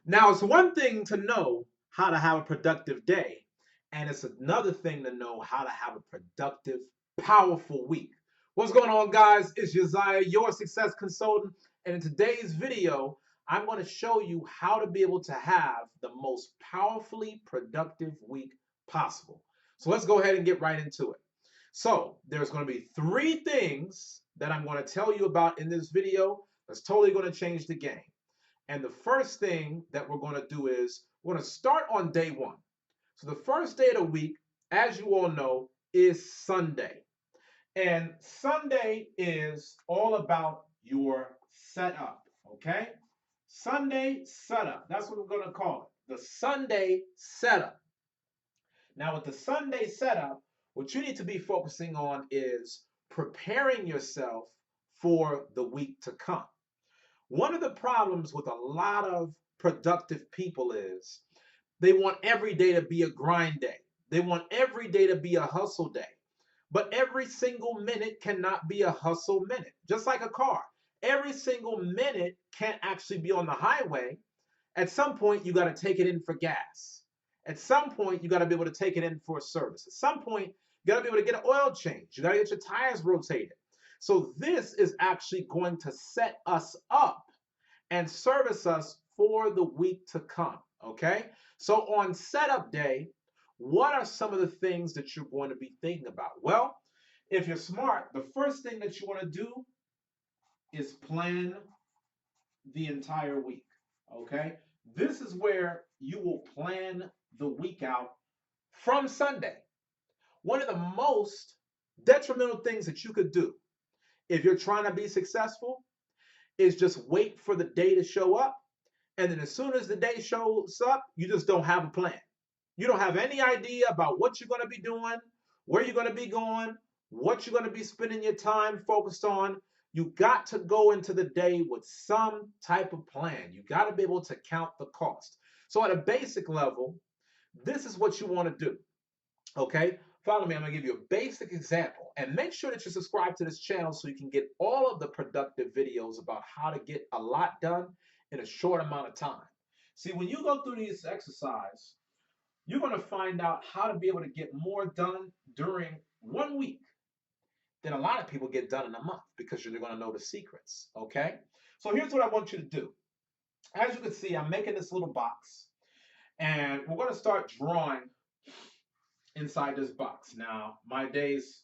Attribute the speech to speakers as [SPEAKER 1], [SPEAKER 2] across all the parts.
[SPEAKER 1] Now, it's one thing to know how to have a productive day, and it's another thing to know how to have a productive, powerful week. What's going on, guys? It's Uzziah, your success consultant, and in today's video, I'm going to show you how to be able to have the most powerfully productive week possible. So let's go ahead and get right into it. So there's going to be three things that I'm going to tell you about in this video that's totally going to change the game. And the first thing that we're going to do is we're going to start on day one. So the first day of the week, as you all know, is Sunday. And Sunday is all about your setup, okay? Sunday setup. That's what we're going to call it. The Sunday setup. Now, with the Sunday setup, what you need to be focusing on is preparing yourself for the week to come. One of the problems with a lot of productive people is they want every day to be a grind day. They want every day to be a hustle day. But every single minute cannot be a hustle minute. Just like a car, every single minute can't actually be on the highway. At some point, you got to take it in for gas. At some point, you got to be able to take it in for a service. At some point, you got to be able to get an oil change. You got to get your tires rotated. So this is actually going to set us up and service us for the week to come. Okay. So on setup day, what are some of the things that you're going to be thinking about? Well, if you're smart, the first thing that you want to do is plan the entire week. Okay. This is where you will plan the week out from Sunday. One of the most detrimental things that you could do if you're trying to be successful is just wait for the day to show up. And then as soon as the day shows up, you just don't have a plan. You don't have any idea about what you're going to be doing, where you're going to be going, what you're going to be spending your time focused on. You got to go into the day with some type of plan. You got to be able to count the cost. So at a basic level, this is what you want to do. Okay, follow me. I'm going to give you a basic example, and make sure that you subscribe to this channel so you can get all of the productive videos about how to get a lot done in a short amount of time. See, when you go through these exercises, you're going to find out how to be able to get more done during 1 week than a lot of people get done in a month, because you're going to know the secrets. Okay, so here's what I want you to do. As you can see, I'm making this little box, and we're going to start drawing inside this box. Now, my days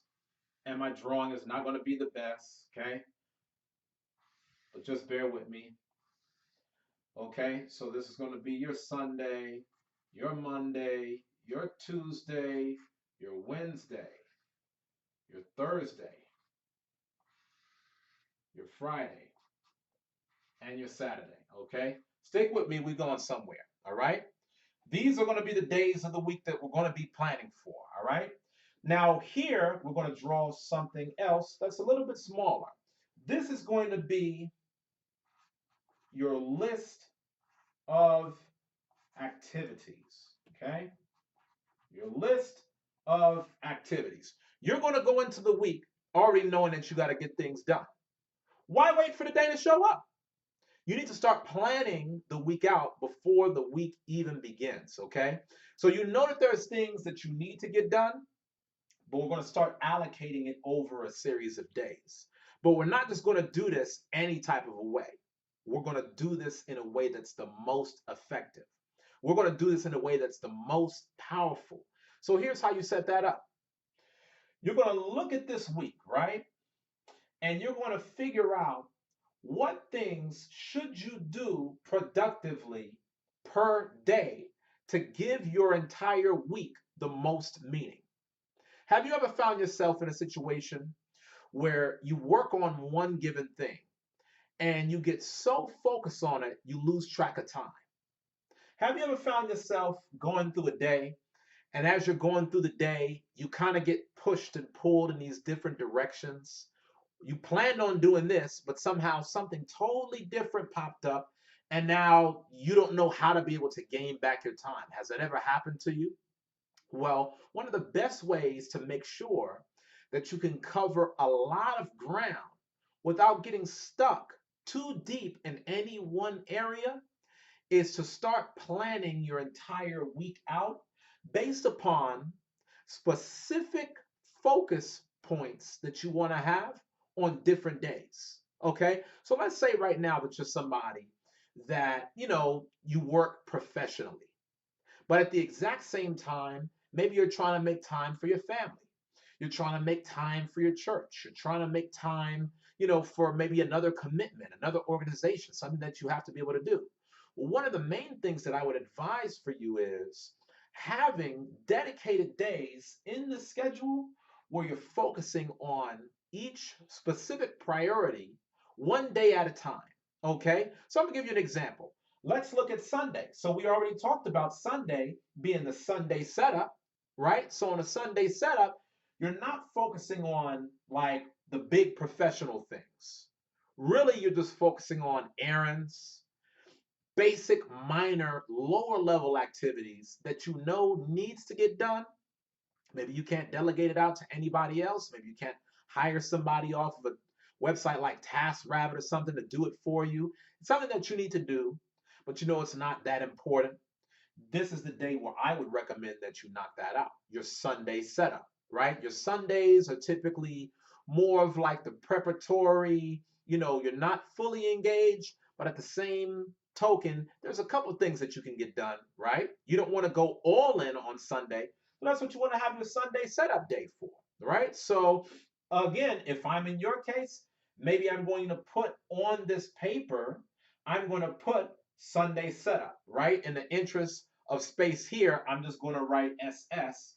[SPEAKER 1] and my drawing is not going to be the best, okay? But just bear with me, okay? So this is going to be your Sunday, your Monday, your Tuesday, your Wednesday, your Thursday, your Friday, and your Saturday, okay? Stick with me, we're going somewhere, all right? These are going to be the days of the week that we're going to be planning for, all right? Now, here, we're going to draw something else that's a little bit smaller. This is going to be your list of activities, okay? Your list of activities. You're going to go into the week already knowing that you got to get things done. Why wait for the day to show up? You need to start planning the week out before the week even begins, okay? So you know that there's things that you need to get done, but we're going to start allocating it over a series of days. But we're not just going to do this any type of a way. We're going to do this in a way that's the most effective. We're going to do this in a way that's the most powerful. So here's how you set that up. You're going to look at this week, right? And you're going to figure out what things should you do productively per day to give your entire week the most meaning. Have you ever found yourself in a situation where you work on one given thing and you get so focused on it, you lose track of time? Have you ever found yourself going through a day, and as you're going through the day, you kind of get pushed and pulled in these different directions? You planned on doing this, but somehow something totally different popped up, and now you don't know how to be able to gain back your time. Has that ever happened to you? Well, one of the best ways to make sure that you can cover a lot of ground without getting stuck too deep in any one area is to start planning your entire week out based upon specific focus points that you want to have on different days. Okay? So let's say right now that you're somebody that, you work professionally, but at the exact same time, maybe you're trying to make time for your family. You're trying to make time for your church. You're trying to make time, for maybe another commitment, another organization, something that you have to be able to do. Well, one of the main things that I would advise for you is having dedicated days in the schedule where you're focusing on each specific priority one day at a time. Okay? So I'm going to give you an example. Let's look at Sunday. So we already talked about Sunday being the Sunday setup, right? So on a Sunday setup, you're not focusing on like the big professional things. Really, you're just focusing on errands, basic, minor, lower level activities that you know needs to get done. Maybe you can't delegate it out to anybody else. Maybe you can't hire somebody off of a website like TaskRabbit or something to do it for you. It's something that you need to do, but you know it's not that important. This is the day where I would recommend that you knock that out. Your Sunday setup, right? Your Sundays are typically more of like the preparatory, you're not fully engaged, but at the same token, there's a couple things that you can get done, right? You don't want to go all in on Sunday, but that's what you want to have your Sunday setup day for, right? So again, if I'm in your case, maybe I'm going to put on this paper, I'm going to put Sunday setup, right? In the interest of space here, I'm just going to write SS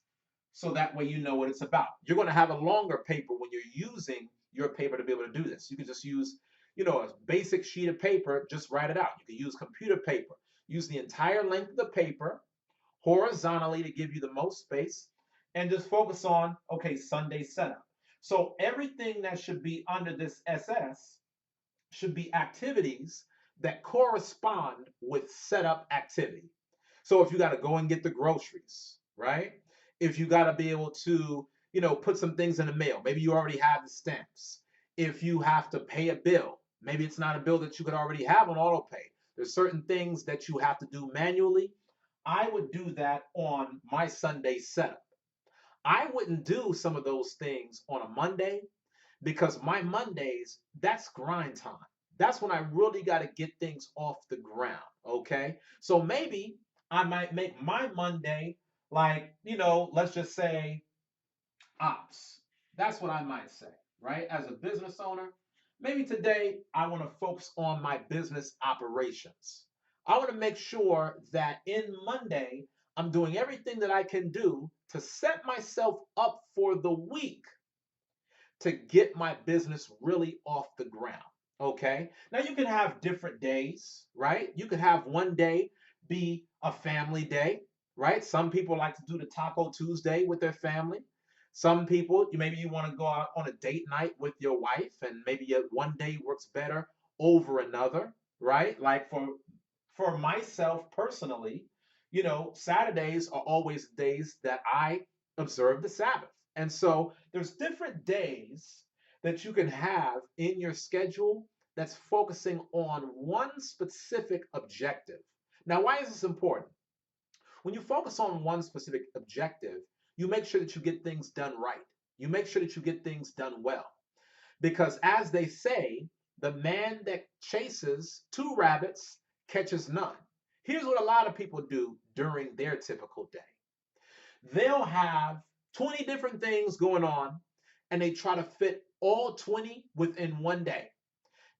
[SPEAKER 1] so that way you know what it's about. You're going to have a longer paper when you're using your paper to be able to do this. You can just use, a basic sheet of paper, just write it out. You can use computer paper. Use the entire length of the paper horizontally to give you the most space and just focus on, okay, Sunday setup. So everything that should be under this SS should be activities that correspond with setup activity. So if you got to go and get the groceries, right? If you got to be able to, put some things in the mail, maybe you already have the stamps. If you have to pay a bill, maybe it's not a bill that you could already have on auto pay. There's certain things that you have to do manually. I would do that on my Sunday setup. I wouldn't do some of those things on a Monday because my Mondays, that's grind time. That's when I really got to get things off the ground. Okay. So maybe I might make my Monday like, let's just say ops. That's what I might say, right? As a business owner, maybe today I want to focus on my business operations. I want to make sure that in Monday, I'm doing everything that I can do to set myself up for the week to get my business really off the ground. Okay. Now you can have different days, right? You could have one day be a family day, right? Some people like to do the Taco Tuesday with their family. Some people, maybe you want to go out on a date night with your wife, and maybe one day works better over another, right? Like for myself personally, Saturdays are always days that I observe the Sabbath. And so there's different days that you can have in your schedule that's focusing on one specific objective. Now, why is this important? When you focus on one specific objective, you make sure that you get things done right. You make sure that you get things done well. Because as they say, the man that chases two rabbits catches none. Here's what a lot of people do during their typical day. They'll have 20 different things going on and they try to fit all 20 within one day.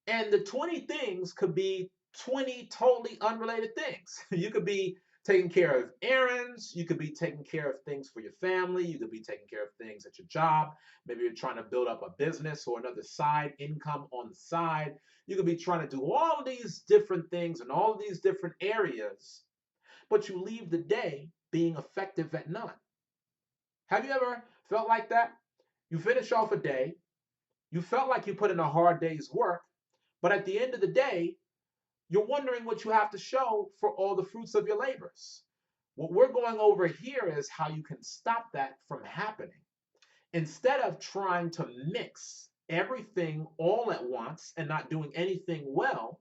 [SPEAKER 1] And the 20 things could be 20 totally unrelated things. You could be taking care of errands. You could be taking care of things for your family. You could be taking care of things at your job. Maybe you're trying to build up a business or another side income on the side. You could be trying to do all of these different things in all of these different areas, but you leave the day being effective at none. Have you ever felt like that? You finish off a day, you felt like you put in a hard day's work, but at the end of the day, you're wondering what you have to show for all the fruits of your labors. What we're going over here is how you can stop that from happening. Instead of trying to mix everything all at once and not doing anything well,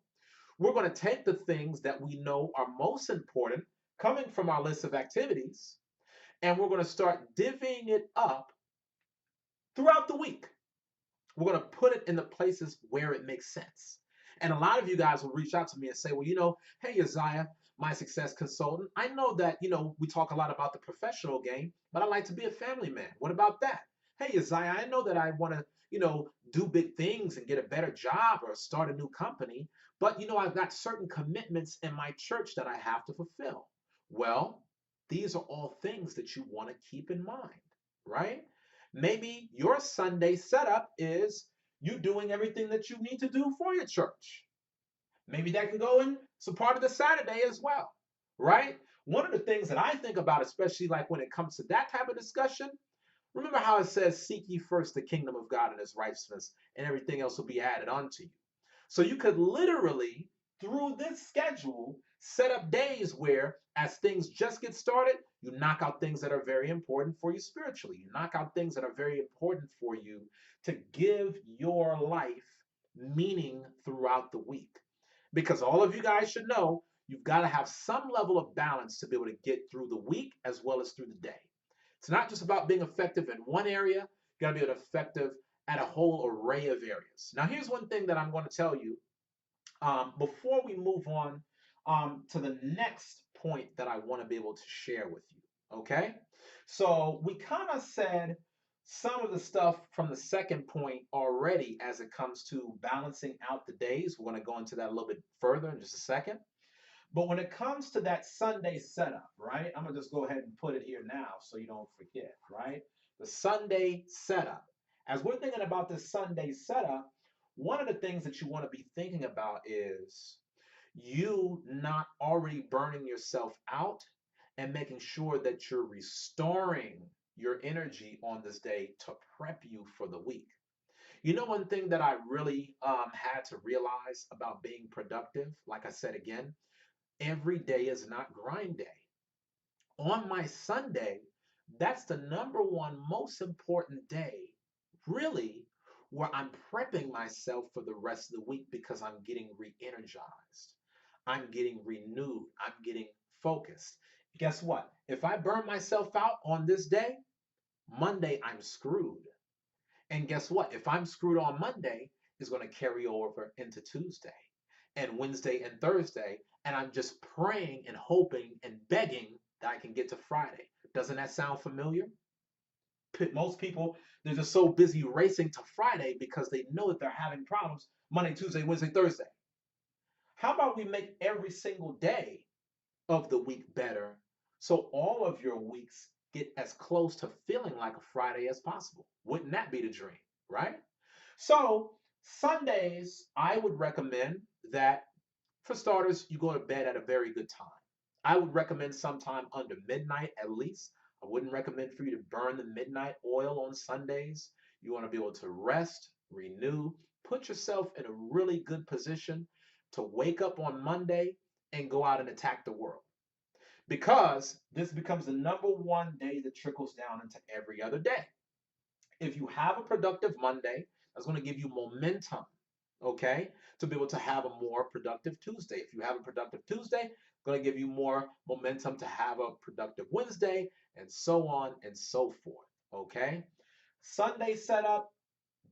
[SPEAKER 1] We're going to take the things that we know are most important coming from our list of activities, and we're going to start divvying it up throughout the week. We're going to put it in the places where it makes sense. And a lot of you guys will reach out to me and say, well, hey, Uzziah, my success consultant, I know that, we talk a lot about the professional game, but I like to be a family man. What about that? Hey, Uzziah, I know that I want to, do big things and get a better job or start a new company, but, I've got certain commitments in my church that I have to fulfill. Well, these are all things that you want to keep in mind, right? Maybe your Sunday setup is you doing everything that you need to do for your church. Maybe that can go in some part of the Saturday as well, right? One of the things that I think about, especially like when it comes to that type of discussion, remember how it says, seek ye first the kingdom of God and his righteousness, and everything else will be added unto you. So you could literally, through this schedule, set up days where, as things just get started, you knock out things that are very important for you spiritually. You knock out things that are very important for you to give your life meaning throughout the week. Because all of you guys should know, you've got to have some level of balance to be able to get through the week as well as through the day. It's not just about being effective in one area, you got to be effective at a whole array of areas. Now, here's one thing that I'm going to tell you before we move on to the next point that I want to be able to share with you. Okay? So, we kind of said some of the stuff from the second point already as it comes to balancing out the days. We're going to go into that a little bit further in just a second. But when it comes to that Sunday setup, right? I'm going to just go ahead and put it here now so you don't forget, right? The Sunday setup. As we're thinking about this Sunday setup, one of the things that you want to be thinking about is you not already burning yourself out and making sure that you're restoring your energy on this day to prep you for the week. One thing that I really had to realize about being productive, like I said again, every day is not grind day. On my Sunday, that's the number one most important day, really, where I'm prepping myself for the rest of the week because I'm getting re energized. I'm getting renewed. I'm getting focused. Guess what? If I burn myself out on this day, Monday, I'm screwed. And guess what? If I'm screwed on Monday, it's going to carry over into Tuesday and Wednesday and Thursday. And I'm just praying and hoping and begging that I can get to Friday. Doesn't that sound familiar? Most people, they're just so busy racing to Friday because they know that they're having problems Monday, Tuesday, Wednesday, Thursday. How about we make every single day of the week better so all of your weeks get as close to feeling like a Friday as possible? Wouldn't that be the dream, right? So, Sundays, I would recommend that for starters, you go to bed at a very good time. I would recommend sometime under midnight at least. I wouldn't recommend for you to burn the midnight oil on Sundays. You want to be able to rest, renew, put yourself in a really good position to wake up on Monday and go out and attack the world. Because this becomes the number one day that trickles down into every other day. If you have a productive Monday, that's going to give you momentum, okay, to be able to have a more productive Tuesday. If you have a productive Tuesday, it's going to give you more momentum to have a productive Wednesday, and so on and so forth, okay? Sunday setup,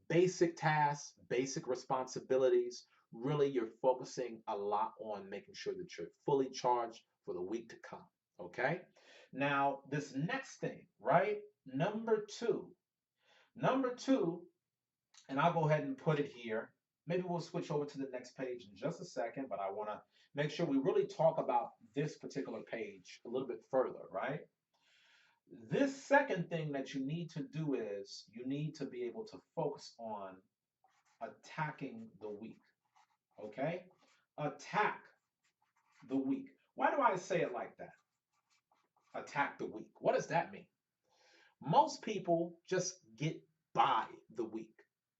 [SPEAKER 1] basic tasks, basic responsibilities. Really, you're focusing a lot on making sure that you're fully charged for the week to come, okay? Now, this next thing, right? Number two, and I'll go ahead and put it here. Maybe we'll switch over to the next page in just a second, but I want to make sure we really talk about this particular page a little bit further, right? This second thing that you need to do is you need to be able to focus on attacking the week, okay? Attack the week. Why do I say it like that? Attack the week. What does that mean? Most people just get by the week,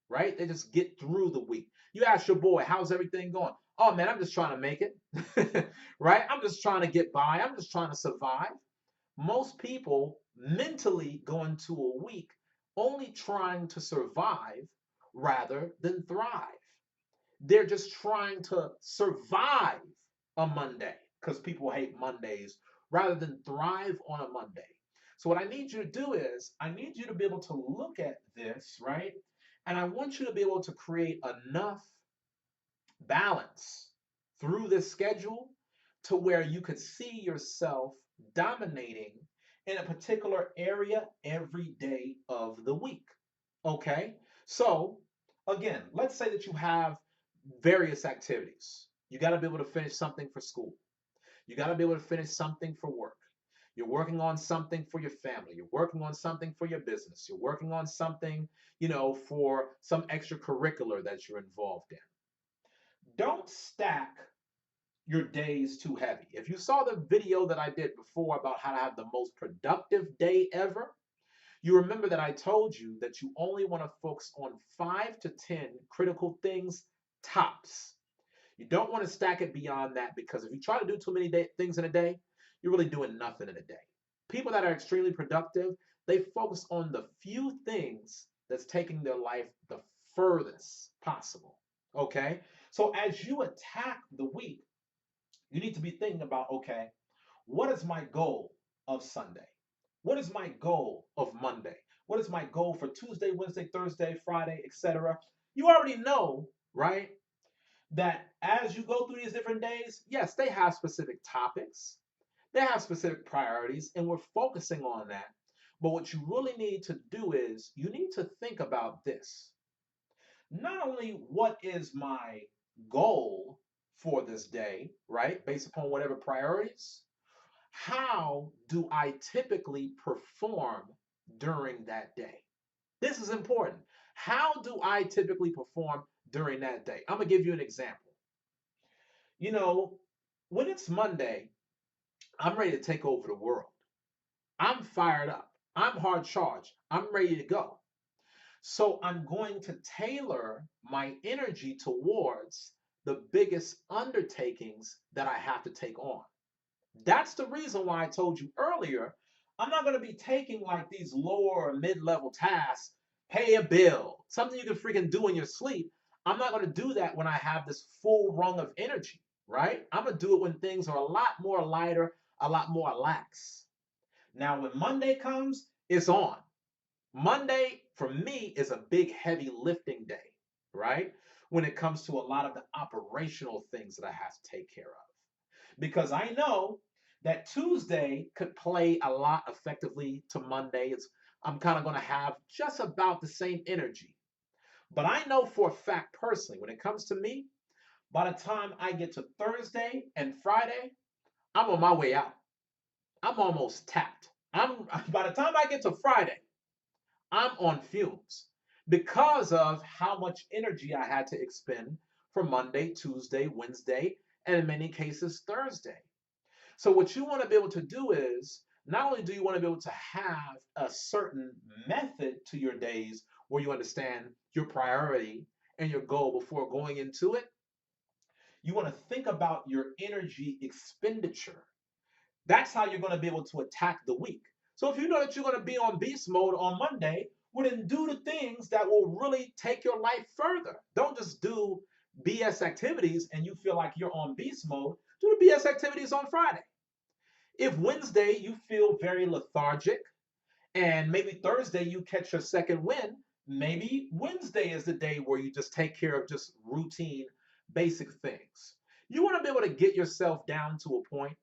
[SPEAKER 1] right? They just get through the week. You ask your boy, how's everything going? Oh man, I'm just trying to make it, right? I'm just trying to get by. I'm just trying to survive. Most people mentally go into a week only trying to survive rather than thrive. They're just trying to survive a Monday because people hate Mondays rather than thrive on a Monday. So, what I need you to do is, I need you to be able to look at this, right? And I want you to be able to create enough balance through this schedule to where you could see yourself dominating in a particular area every day of the week. Okay? So, again, let's say that you have various activities. You got to be able to finish something for school. You got to be able to finish something for work. You're working on something for your family. You're working on something for your business. You're working on something, for some extracurricular that you're involved in. Don't stack your days too heavy. If you saw the video that I did before about how to have the most productive day ever, you remember that I told you that you only want to focus on 5 to 10 critical things tops. You don't want to stack it beyond that because if you try to do too many things in a day, you're really doing nothing in a day. People that are extremely productive, they focus on the few things that's taking their life the furthest possible. Okay? So as you attack the week, you need to be thinking about, okay, what is my goal of Sunday? What is my goal of Monday? What is my goal for Tuesday, Wednesday, Thursday, Friday, etc.? You already know, right, that as you go through these different days, yes, they have specific topics, they have specific priorities, and we're focusing on that. But what you really need to do is you need to think about this. Not only what is my goal for this day, right, based upon whatever priorities, how do I typically perform during that day? This is important. How do I typically perform during that day? I'm going to give you an example. You know, when it's Monday, I'm ready to take over the world. I'm fired up. I'm hard charged. I'm ready to go. So I'm going to tailor my energy towards the biggest undertakings that I have to take on. That's the reason why I told you earlier, I'm not going to be taking like these lower or mid-level tasks, pay a bill, something you can freaking do in your sleep. I'm not going to do that when I have this full rung of energy, right? I'm going to do it when things are a lot more lighter, a lot more lax. Now, when Monday comes, it's on. Monday for me is a big heavy lifting day, right? When it comes to a lot of the operational things that I have to take care of. Because I know that Tuesday could play a lot effectively to Monday. I'm kind of going to have just about the same energy. But I know for a fact personally, when it comes to me, by the time I get to Thursday and Friday, I'm on my way out. I'm almost tapped. I'm by the time I get to Friday, I'm on fumes because of how much energy I had to expend for Monday, Tuesday, Wednesday, and in many cases Thursday. So what you want to be able to do is not only do you want to be able to have a certain method to your days where you understand your priority and your goal before going into it, you want to think about your energy expenditure. That's how you're going to be able to attack the week. So if you know that you're going to be on beast mode on Monday, well then do the things that will really take your life further. Don't just do BS activities and you feel like you're on beast mode. Do the BS activities on Friday. If Wednesday you feel very lethargic and maybe Thursday you catch your second win, maybe Wednesday is the day where you just take care of just routine, basic things. You want to be able to get yourself down to a point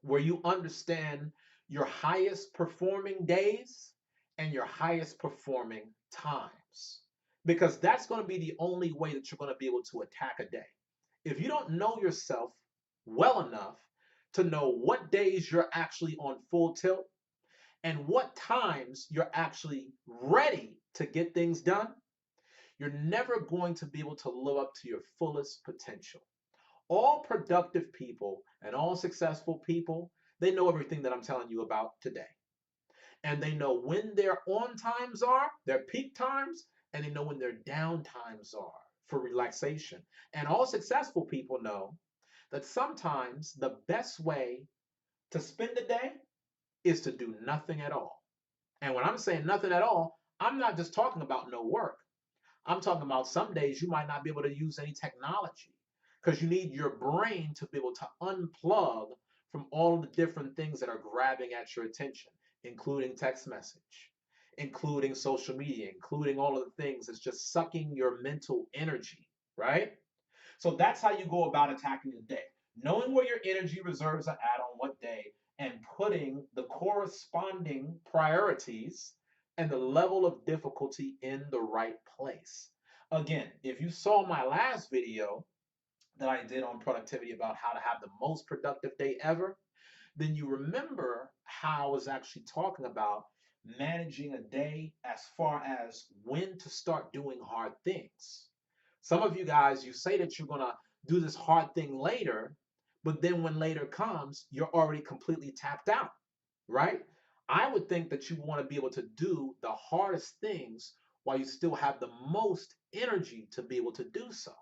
[SPEAKER 1] where you understand your highest performing days and your highest performing times. Because that's going to be the only way that you're going to be able to attack a day. If you don't know yourself well enough to know what days you're actually on full tilt and what times you're actually ready to get things done, you're never going to be able to live up to your fullest potential. All productive people and all successful people, they know everything that I'm telling you about today. And they know when their on times are, their peak times, and they know when their down times are for relaxation. And all successful people know that sometimes the best way to spend a day is to do nothing at all. And when I'm saying nothing at all, I'm not just talking about no work. I'm talking about some days you might not be able to use any technology because you need your brain to be able to unplug from all of the different things that are grabbing at your attention, including text message, including social media, including all of the things that's just sucking your mental energy, right? So that's how you go about attacking the day. Knowing where your energy reserves are at on what day and putting the corresponding priorities and the level of difficulty in the right place. Again, if you saw my last video that I did on productivity about how to have the most productive day ever, then you remember how I was actually talking about managing a day as far as when to start doing hard things. Some of you guys, you say that you're going to do this hard thing later, but then when later comes, you're already completely tapped out, right? I would think that you want to be able to do the hardest things while you still have the most energy to be able to do so.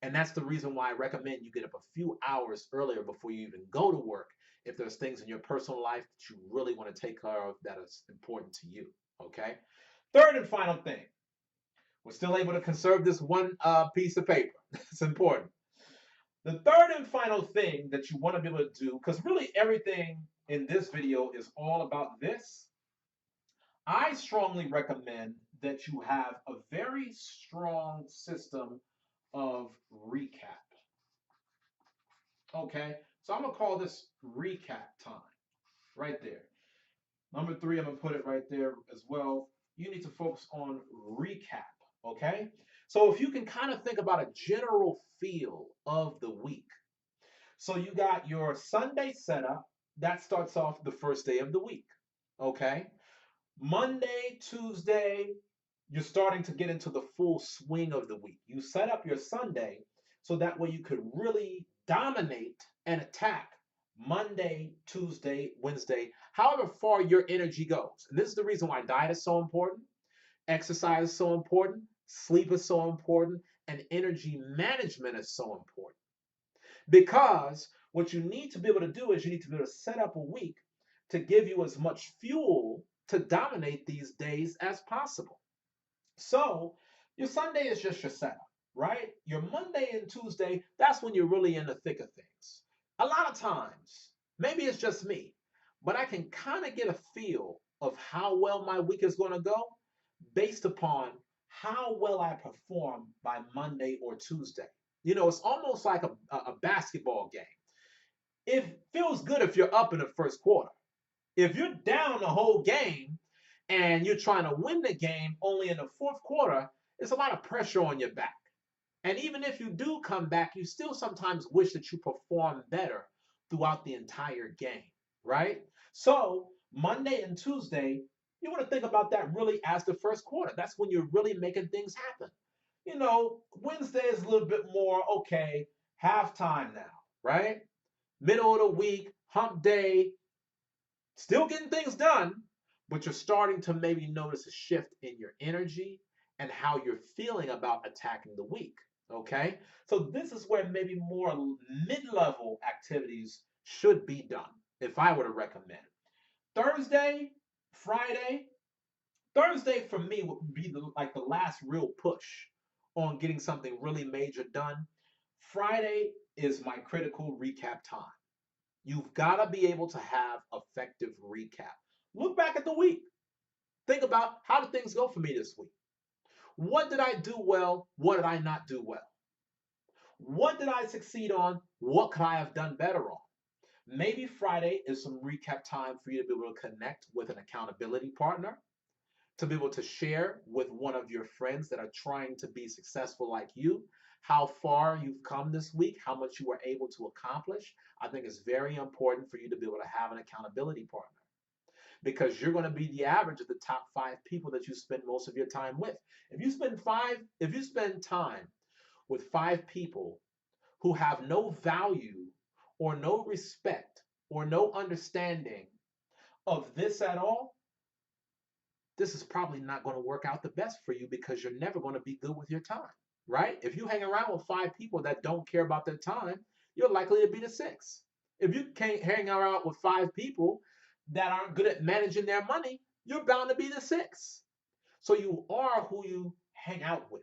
[SPEAKER 1] And that's the reason why I recommend you get up a few hours earlier before you even go to work if there's things in your personal life that you really want to take care of that is important to you. Okay. Third and final thing, we're still able to conserve this one piece of paper. It's important. The third and final thing that you want to be able to do, because really everything in this video is all about this, I strongly recommend that you have a very strong system of recap. Okay, so I'm gonna call this recap time right there. Number three, I'm gonna put it right there as well. You need to focus on recap. Okay, so if you can kind of think about a general feel of the week. So you got your Sunday setup that starts off the first day of the week. Okay, Monday, Tuesday, you're starting to get into the full swing of the week. You set up your Sunday so that way you could really dominate and attack Monday, Tuesday, Wednesday, however far your energy goes. And this is the reason why diet is so important, exercise is so important, sleep is so important, and energy management is so important. Because what you need to be able to do is you need to be able to set up a week to give you as much fuel to dominate these days as possible. So your Sunday is just your setup, right? Your Monday and Tuesday, that's when you're really in the thick of things. A lot of times, maybe it's just me, but I can kind of get a feel of how well my week is going to go based upon how well I perform by Monday or Tuesday. You know, it's almost like a basketball game. It feels good if you're up in the first quarter. If you're down the whole game and you're trying to win the game only in the fourth quarter, it's a lot of pressure on your back. And even if you do come back, you still sometimes wish that you perform better throughout the entire game, right? So Monday and Tuesday, you want to think about that really as the first quarter. That's when you're really making things happen. You know, Wednesday is a little bit more, okay, halftime now, right? Middle of the week, hump day, still getting things done, but you're starting to maybe notice a shift in your energy and how you're feeling about attacking the week. Okay, so this is where maybe more mid-level activities should be done if I were to recommend. Thursday, Friday. Thursday for me would be like the last real push on getting something really major done. Friday is my critical recap time. You've got to be able to have effective recap. Look back at the week. Think about how did things go for me this week? What did I do well? What did I not do well? What did I succeed on? What could I have done better on? Maybe Friday is some recap time for you to be able to connect with an accountability partner, to be able to share with one of your friends that are trying to be successful like you, how far you've come this week, how much you were able to accomplish. I think it's very important for you to be able to have an accountability partner because you're going to be the average of the top 5 people that you spend most of your time with. If you spend time with 5 people who have no value or no respect or no understanding of this at all, this is probably not going to work out the best for you because you're never going to be good with your time, right? If you hang around with 5 people that don't care about their time, you're likely to be the 6. If you can't hang around with 5 people that aren't good at managing their money, you're bound to be the 6. So you are who you hang out with.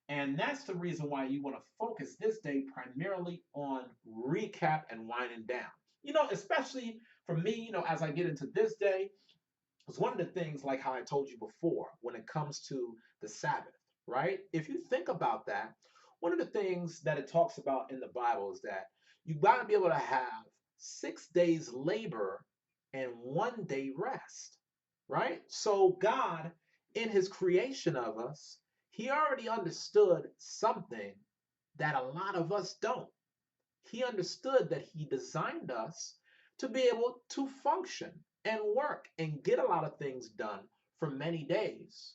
[SPEAKER 1] And that's the reason why you want to focus this day primarily on recap and winding down. Especially for me, as I get into this day, it's one of the things, like how I told you before, when it comes to the Sabbath, right? If you think about that, one of the things that it talks about in the Bible is that you got to be able to have 6 days labor and 1 day rest, right? So God, in his creation of us, he already understood something that a lot of us don't. He understood that he designed us to be able to function and work and get a lot of things done for many days.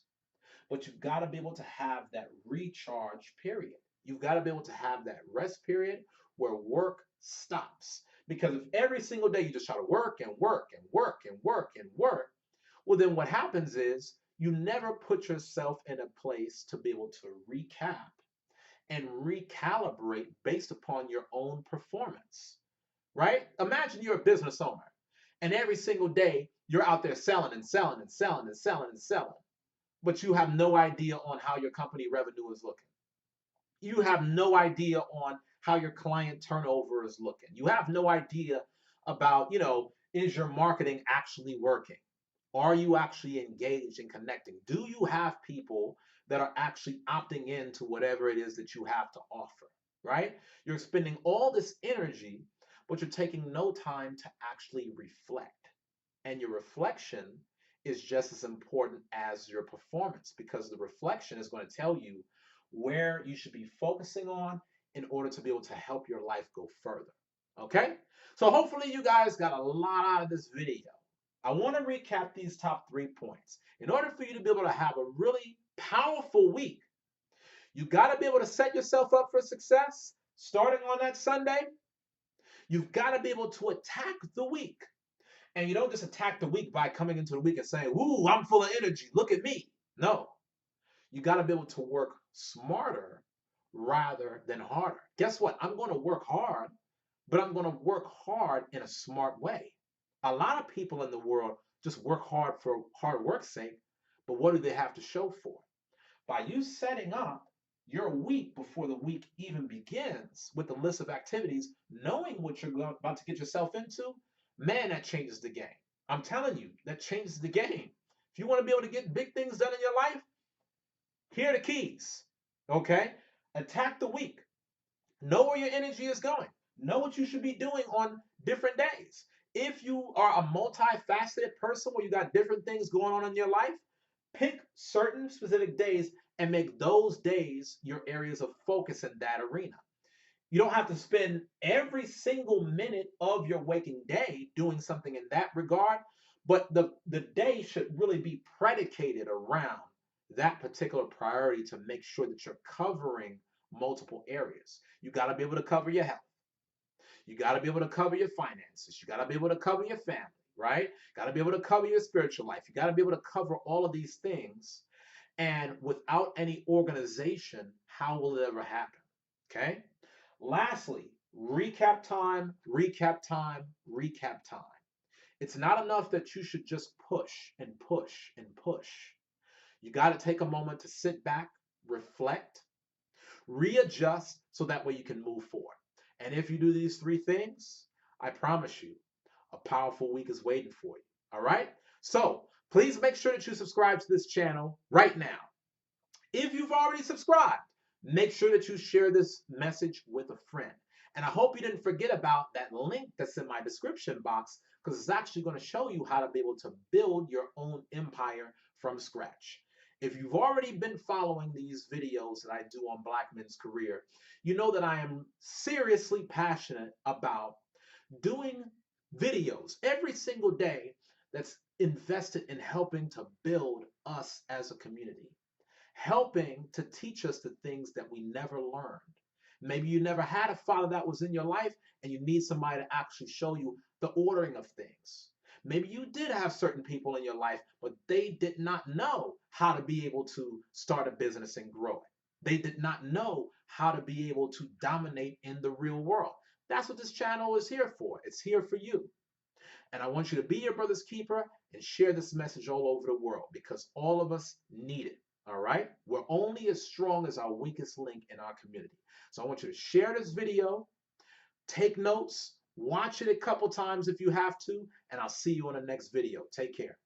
[SPEAKER 1] But you've got to be able to have that recharge period. You've got to be able to have that rest period where work stops. Because if every single day you just try to work and work and work and work and work, well, then what happens is you never put yourself in a place to be able to recap and recalibrate based upon your own performance, right? Imagine you're a business owner and every single day you're out there selling and selling and selling and selling and selling, but you have no idea on how your company revenue is looking. You have no idea on how your client turnover is looking. You have no idea about, is your marketing actually working? Are you actually engaged in connecting? Do you have people that are actually opting in to whatever it is that you have to offer, right? You're spending all this energy, but you're taking no time to actually reflect. And your reflection is just as important as your performance because the reflection is going to tell you where you should be focusing on in order to be able to help your life go further. Okay? So hopefully you guys got a lot out of this video. I want to recap these top 3 points. In order for you to be able to have a really powerful week, you got to be able to set yourself up for success starting on that Sunday. You've got to be able to attack the week. And you don't just attack the week by coming into the week and saying, "Woo, I'm full of energy. Look at me." No, you got to be able to work smarter rather than harder. Guess what? I'm going to work hard, but I'm going to work hard in a smart way. A lot of people in the world just work hard for hard work's sake, but what do they have to show for it? By you setting up your week before the week even begins with a list of activities, knowing what you're about to get yourself into, man, that changes the game. I'm telling you, that changes the game. If you want to be able to get big things done in your life, here are the keys. Okay? Attack the week. Know where your energy is going. Know what you should be doing on different days. If you are a multifaceted person where you got different things going on in your life, pick certain specific days and make those days your areas of focus in that arena. You don't have to spend every single minute of your waking day doing something in that regard, but the day should really be predicated around that particular priority to make sure that you're covering multiple areas. You got to be able to cover your health. You got to be able to cover your finances. You got to be able to cover your family, right? Got to be able to cover your spiritual life. You got to be able to cover all of these things. And without any organization, how will it ever happen? Okay. Lastly, recap time, recap time, recap time. It's not enough that you should just push and push and push. You got to take a moment to sit back, reflect, readjust so that way you can move forward. And if you do these 3 things, I promise you, a powerful week is waiting for you. All right? So please make sure that you subscribe to this channel right now. If you've already subscribed, make sure that you share this message with a friend. And I hope you didn't forget about that link that's in my description box because it's actually going to show you how to be able to build your own empire from scratch. If you've already been following these videos that I do on Black Men's Career, you know that I am seriously passionate about doing videos every single day that's invested in helping to build us as a community, helping to teach us the things that we never learned. Maybe you never had a father that was in your life and you need somebody to actually show you the ordering of things. Maybe you did have certain people in your life, but they did not know how to be able to start a business and grow it. They did not know how to be able to dominate in the real world. That's what this channel is here for. It's here for you. And I want you to be your brother's keeper and share this message all over the world because all of us need it. All right? We're only as strong as our weakest link in our community. So I want you to share this video, take notes, watch it a couple times if you have to, and I'll see you on the next video. Take care.